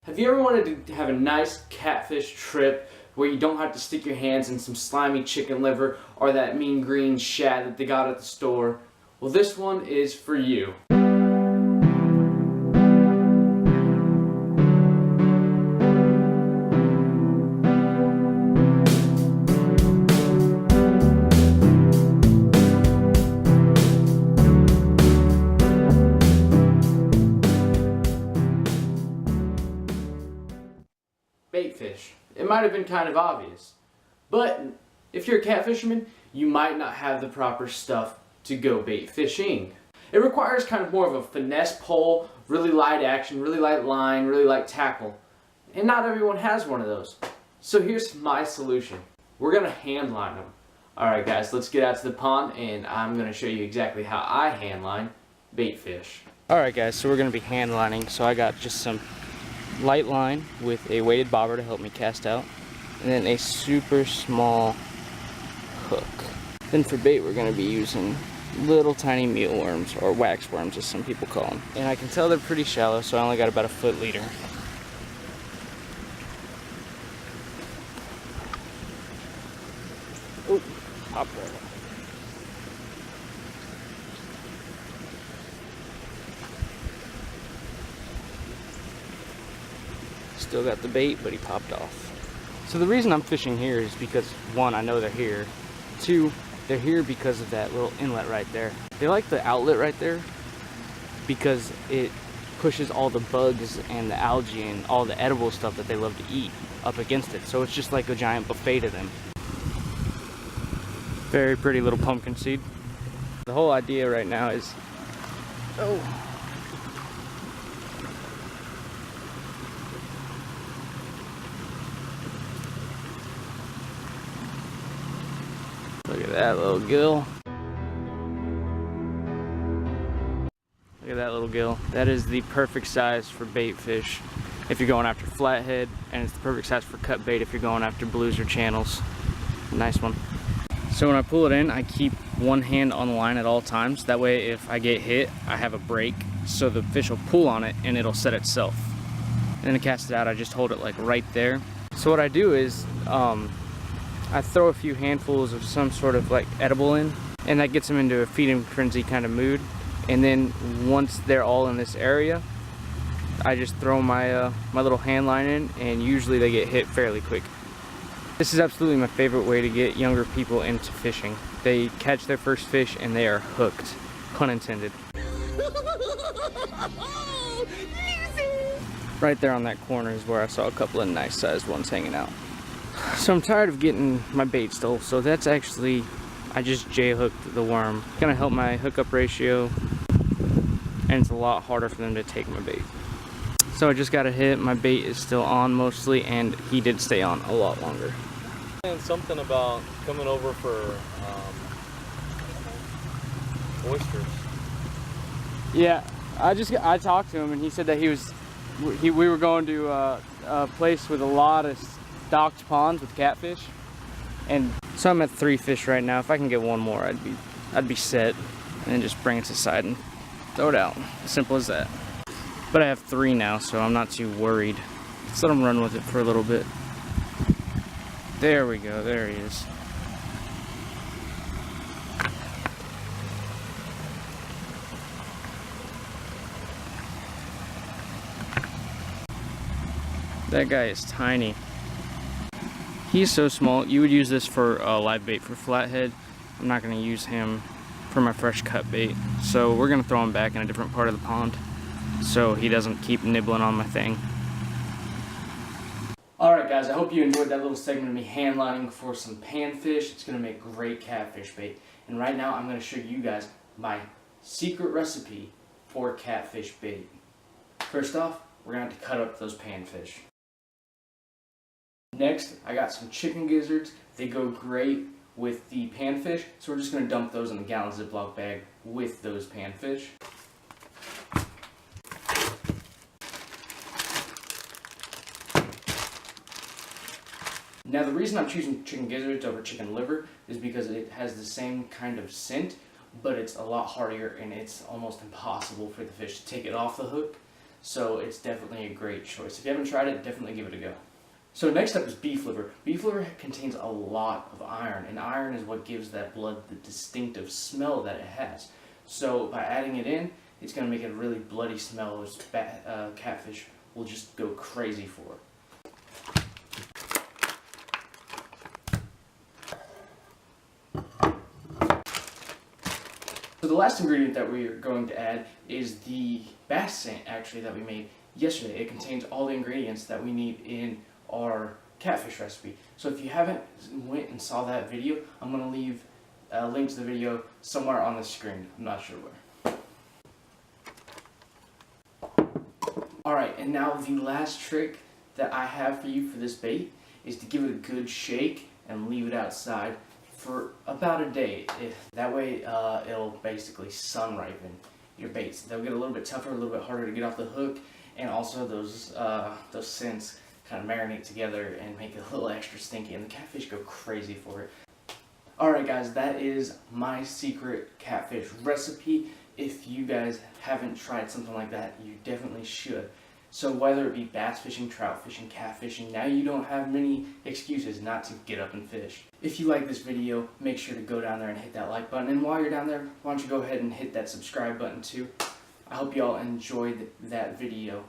Have you ever wanted to have a nice catfish trip where you don't have to stick your hands in some slimy chicken liver or that mean green shad that they got at the store? Well, this one is for you. Baitfish. It might have been kind of obvious, but if you're a catfisherman, you might not have the proper stuff to go bait fishing. It requires kind of more of a finesse pole, really light action, really light line, really light tackle, and not everyone has one of those. So here's my solution. We're gonna hand line them. Alright guys, let's get out to the pond and I'm gonna show you exactly how I hand line bait fish. Alright guys, so we're going to be hand lining. So I got just some light line with a weighted bobber to help me cast out, and then a super small hook. Then for bait we're going to be using little tiny mealworms, or wax worms as some people call them. And I can tell they're pretty shallow, so I only got about a foot leader. Oh, pop right up. Still got the bait, but he popped off. So the reason I'm fishing here is because, one, I know they're here. Two, they're here because of that little inlet right there. They like the outlet right there because it pushes all the bugs and the algae and all the edible stuff that they love to eat up against it. So it's just like a giant buffet to them. Very pretty little pumpkin seed. The whole idea right now is, oh, look at that little gill. Look at that little gill. That is the perfect size for bait fish if you're going after flathead, and it's the perfect size for cut bait if you're going after blues or channels. Nice one. So when I pull it in, I keep one hand on the line at all times. That way if I get hit, I have a break, so the fish will pull on it and it'll set itself. And then to cast it out, I just hold it like right there. So what I do is, I throw a few handfuls of some sort of like edible in, and that gets them into a feeding frenzy kind of mood. And then once they're all in this area, I just throw my my little hand line in, and usually they get hit fairly quick. This is absolutely my favorite way to get younger people into fishing. They catch their first fish and they are hooked, pun intended. Right there on that corner is where I saw a couple of nice sized ones hanging out. So I'm tired of getting my bait stole, so that's actually, I just J-hooked the worm. It's gonna help my hookup ratio, and it's a lot harder for them to take my bait. So I just got a hit, my bait is still on mostly, and he did stay on a lot longer. And something about coming over for oysters. Yeah, I talked to him and he said that we were going to a place with a lot of stocked ponds with catfish, and so I'm at 3 fish right now. If I can get one more, I'd be set, and then just bring it to the side and throw it out. As simple as that. But I have 3 now, so I'm not too worried. Let's let him run with it for a little bit. There we go, there he is. That guy is tiny. He's so small. You would use this for live bait for flathead. I'm not going to use him for my fresh cut bait. So we're going to throw him back in a different part of the pond so he doesn't keep nibbling on my thing. Alright guys, I hope you enjoyed that little segment of me hand lining for some panfish. It's going to make great catfish bait. And right now I'm going to show you guys my secret recipe for catfish bait. First off, we're going to have to cut up those panfish. Next, I got some chicken gizzards. They go great with the panfish, so we're just going to dump those in a gallon Ziploc bag with those panfish. Now the reason I'm choosing chicken gizzards over chicken liver is because it has the same kind of scent, but it's a lot hardier and it's almost impossible for the fish to take it off the hook. so it's definitely a great choice. If you haven't tried it, definitely give it a go. So next up is beef liver. Beef liver contains a lot of iron, and iron is what gives that blood the distinctive smell that it has. So by adding it in, it's going to make it a really bloody smell, which catfish will just go crazy for. So the last ingredient that we are going to add is the bass scent, actually, that we made yesterday. It contains all the ingredients that we need in our catfish recipe. So if you haven't went and saw that video, I'm going to leave a link to the video somewhere on the screen. I'm not sure where. Alright, and now the last trick that I have for you for this bait is to give it a good shake and leave it outside for about a day. That way it'll basically sun ripen your baits. They'll get a little bit tougher, a little bit harder to get off the hook, and also those scents kind of marinate together and make it a little extra stinky, and the catfish go crazy for it. Alright guys, that is my secret catfish recipe. If you guys haven't tried something like that, you definitely should. So whether it be bass fishing, trout fishing, catfishing, now you don't have many excuses not to get up and fish. If you like this video, make sure to go down there and hit that like button. And while you're down there, why don't you go ahead and hit that subscribe button too. I hope you all enjoyed that video.